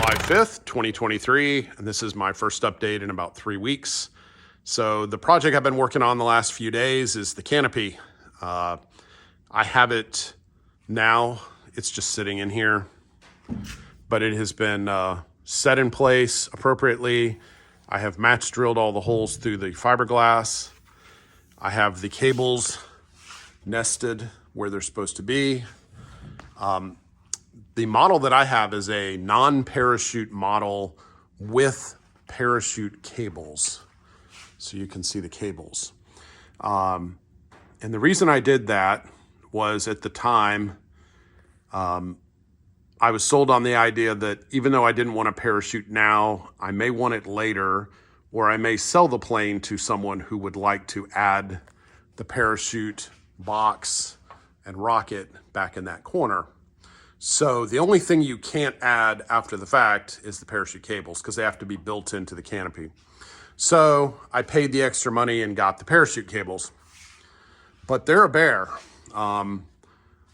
July 5th, 2023, and this is my first update in about 3 weeks. So the project I've been working on the last few days is the Canopy. I have it now. It's just sitting in here, but it has been set in place appropriately. I have match drilled all the holes through the fiberglass. I have the cables nested where they're supposed to be. The model that I have is a non-parachute model with parachute cables. So you can see the cables. And the reason I did that was at the time, I was sold on the idea that even though I didn't want a parachute now, I may want it later, or I may sell the plane to someone who would like to add the parachute box and rocket back in that corner. So the only thing you can't add after the fact is the parachute cables because they have to be built into the Canopy. So I paid the extra money and got the parachute cables, but they're a bear.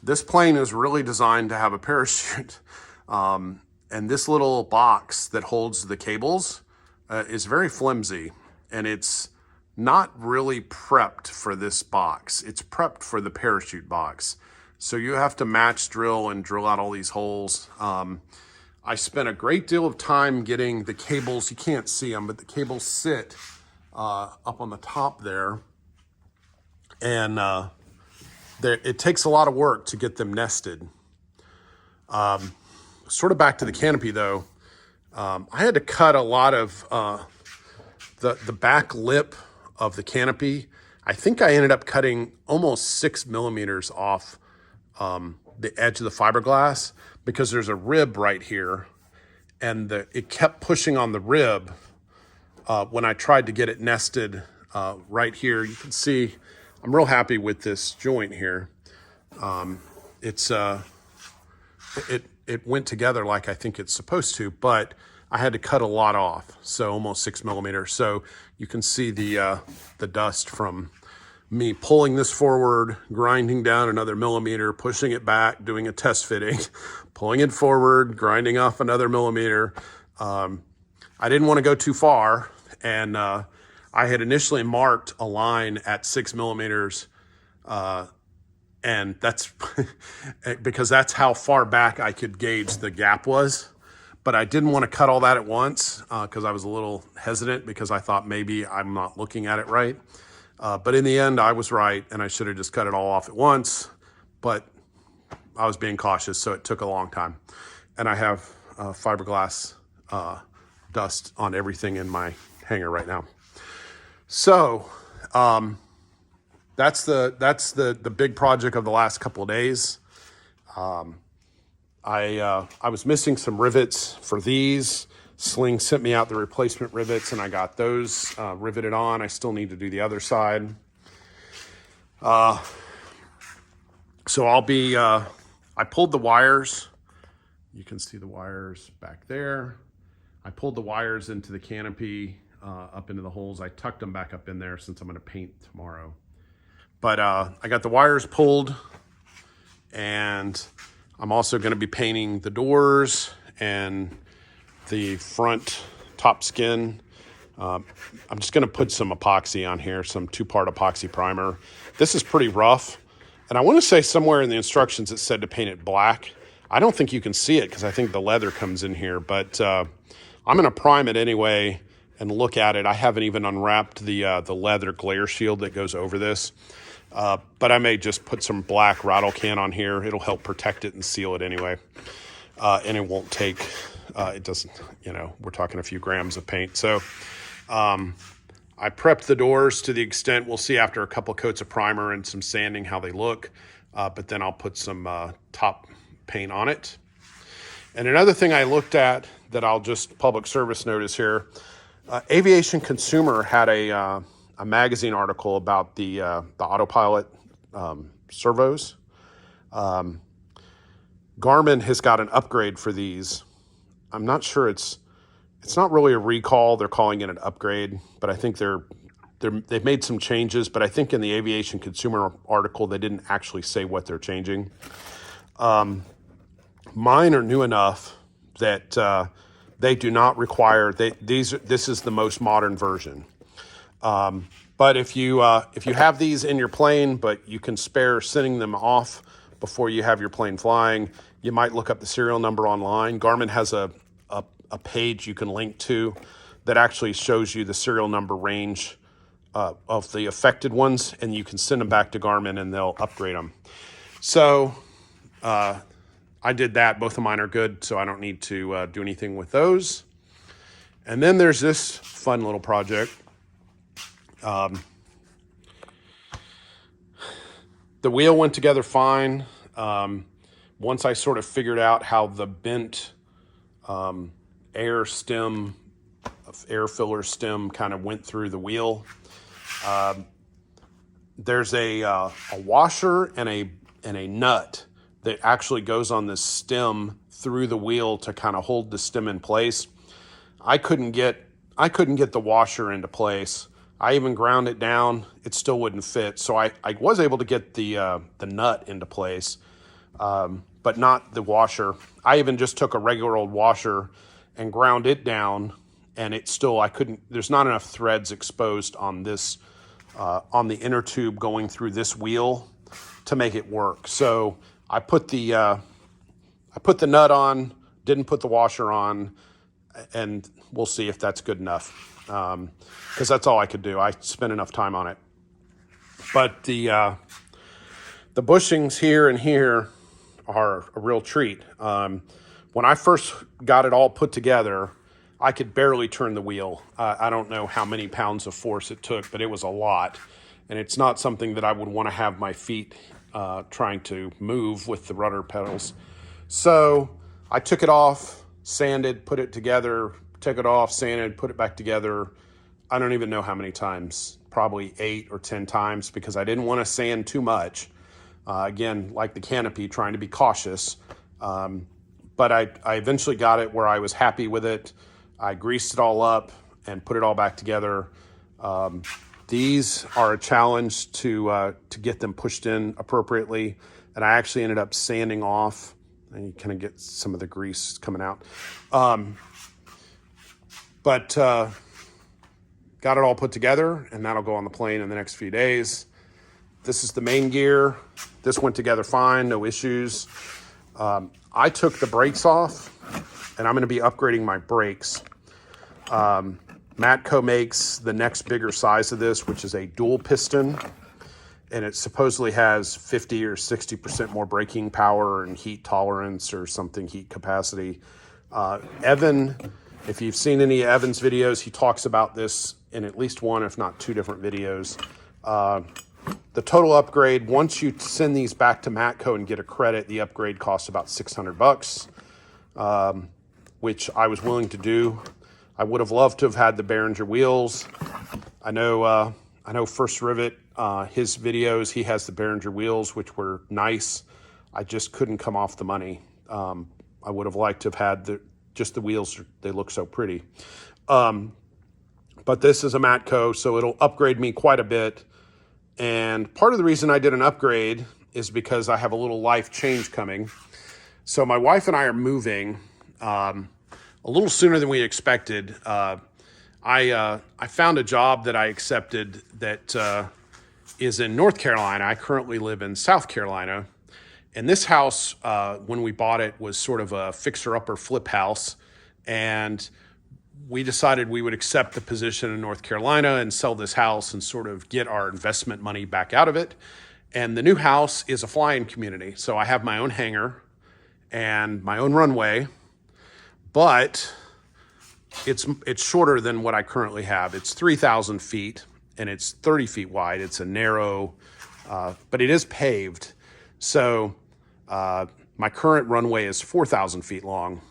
This plane is really designed to have a parachute. And this little box that holds the cables is very flimsy, and it's not really prepped for this box. It's prepped for the parachute box. So you have to match drill and drill out all these holes. I spent a great deal of time getting the cables. You can't see them, but the cables sit up on the top there. And it takes a lot of work to get them nested. Sort of back to the Canopy though. I had to cut a lot of the back lip of the Canopy. I think I ended up cutting almost 6 millimeters off the edge of the fiberglass because there's a rib right here, and it kept pushing on the rib when I tried to get it nested right here. You can see I'm real happy with this joint here. It went together like I think it's supposed to, but I had to cut a lot off, so almost 6 millimeters. So you can see the dust from me pulling this forward, grinding down another millimeter, pushing it back, doing a test fitting, pulling it forward, grinding off another millimeter. I didn't want to go too far, and I had initially marked a line at 6 millimeters, and that's because that's how far back I could gauge the gap was. But I didn't want to cut all that at once because I was a little hesitant because I thought maybe I'm not looking at it right. But in the end, I was right, and I should have just cut it all off at once. But I was being cautious, so it took a long time. And I have fiberglass dust on everything in my hangar right now. So that's the big project of the last couple of days. I was missing some rivets for these. Sling sent me out the replacement rivets, and I got those riveted on. I still need to do the other side. So I'll be, I pulled the wires. You can see the wires back there. I pulled the wires into the Canopy, up into the holes. I tucked them back up in there since I'm going to paint tomorrow. But I got the wires pulled, and I'm also going to be painting the doors and the front top skin. I'm just going to put some epoxy on here, some 2-part epoxy primer. This is pretty rough, and I want to say somewhere in the instructions it said to paint it black. I don't think you can see it because I think the leather comes in here, but I'm going to prime it anyway and look at it. I haven't even unwrapped the leather glare shield that goes over this, but I may just put some black rattle can on here. It'll help protect it and seal it anyway, and it won't take... it doesn't, we're talking a few grams of paint. So I prepped the doors to the extent, we'll see after a couple coats of primer and some sanding how they look, but then I'll put some top paint on it. And another thing I looked at that I'll just public service notice here, Aviation Consumer had a magazine article about the Autopilot servos. Garmin has got an upgrade for these. I'm not sure it's not really a recall. They're calling it an upgrade, but I think they've made some changes. But I think in the Aviation Consumer article, they didn't actually say what they're changing. Mine are new enough that They do not require, this is the most modern version. But if you have these in your plane, but you can spare sending them off before you have your plane flying, you might look up the serial number online. Garmin has a page you can link to that actually shows you the serial number range of the affected ones, and you can send them back to Garmin and they'll upgrade them. So I did that. Both of mine are good, so I don't need to do anything with those. And then there's this fun little project. The wheel went together fine. Once I sort of figured out how the bent air filler stem kind of went through the wheel. There's a washer and a nut that actually goes on the stem through the wheel to kind of hold the stem in place. I couldn't get the washer into place. I even ground it down. It still wouldn't fit. So I was able to get the nut into place, but not the washer. I even just took a regular old washer and ground it down, and it still, there's not enough threads exposed on this, on the inner tube going through this wheel to make it work. So I put the nut on, didn't put the washer on, and we'll see if that's good enough. Because that's all I could do. I spent enough time on it. But the bushings here and here are a real treat. When I first got it all put together, I could barely turn the wheel. I don't know how many pounds of force it took, but it was a lot. And it's not something that I would want to have my feet trying to move with the rudder pedals. So I took it off, sanded, put it together, took it off, sanded, put it back together. I don't even know how many times, probably 8 or 10 times, because I didn't want to sand too much. Again, like the Canopy, trying to be cautious. But I eventually got it where I was happy with it. I greased it all up and put it all back together. These are a challenge to get them pushed in appropriately. And I actually ended up sanding off, and you kind of get some of the grease coming out. But got it all put together, and that'll go on the plane in the next few days. This is the main gear. This went together fine, no issues. I took the brakes off, and I'm going to be upgrading my brakes. Matco makes the next bigger size of this, which is a dual piston, and it supposedly has 50 or 60% more braking power and heat tolerance or something, heat capacity. Evan, if you've seen any of Evan's videos, he talks about this in at least one, if not 2 different videos. The total upgrade, once you send these back to Matco and get a credit, the upgrade costs about $600, which I was willing to do. I would have loved to have had the Behringer wheels. I know First Rivet, his videos, he has the Behringer wheels, which were nice. I just couldn't come off the money. I would have liked to have had just the wheels. They look so pretty. But this is a Matco, so it'll upgrade me quite a bit. And part of the reason I did an upgrade is because I have a little life change coming. So my wife and I are moving a little sooner than we expected. I found a job that I accepted that is in North Carolina. I currently live in South Carolina. And this house, when we bought it, was sort of a fixer-upper flip house. And we decided we would accept the position in North Carolina and sell this house and sort of get our investment money back out of it. And the new house is a flying community. So I have my own hangar and my own runway, but it's shorter than what I currently have. It's 3,000 feet and it's 30 feet wide. It's a narrow, but it is paved. So my current runway is 4,000 feet long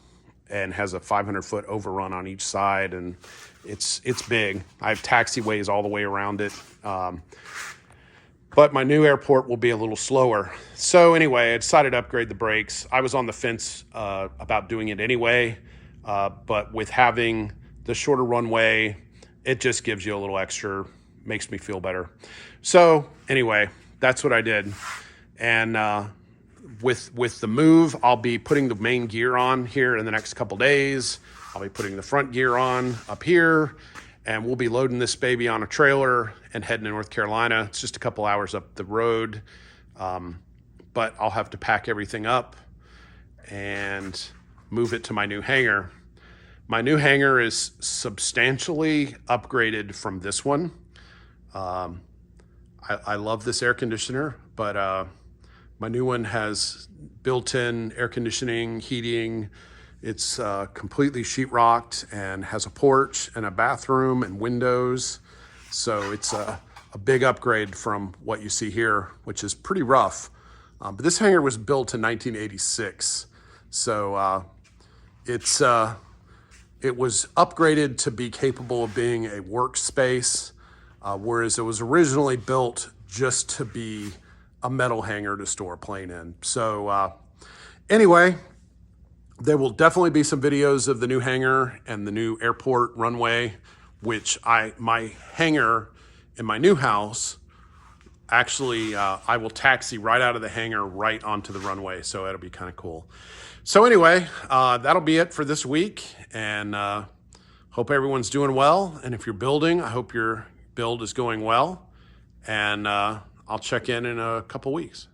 and has a 500-foot overrun on each side, and it's big. I have taxiways all the way around it. But my new airport will be a little slower. So anyway, I decided to upgrade the brakes. I was on the fence about doing it anyway, but with having the shorter runway, it just gives you a little extra, makes me feel better. So anyway, that's what I did. And with the move, I'll be putting the main gear on here in the next couple days. I'll be putting the front gear on up here, and we'll be loading this baby on a trailer and heading to North Carolina. It's just a couple hours up the road, but I'll have to pack everything up and move it to my new hangar. My new hangar is substantially upgraded from this one. I love this air conditioner, but my new one has built-in air conditioning, heating. It's completely sheetrocked and has a porch and a bathroom and windows. So it's a big upgrade from what you see here, which is pretty rough. But this hangar was built in 1986. So it was upgraded to be capable of being a workspace, whereas it was originally built just to be a metal hangar to store a plane in. So anyway, there will definitely be some videos of the new hangar and the new airport runway, which my hangar in my new house, actually, I will taxi right out of the hangar right onto the runway. So that'll be kind of cool. So anyway, that'll be it for this week, and hope everyone's doing well. And if you're building, I hope your build is going well, and I'll check in a couple weeks.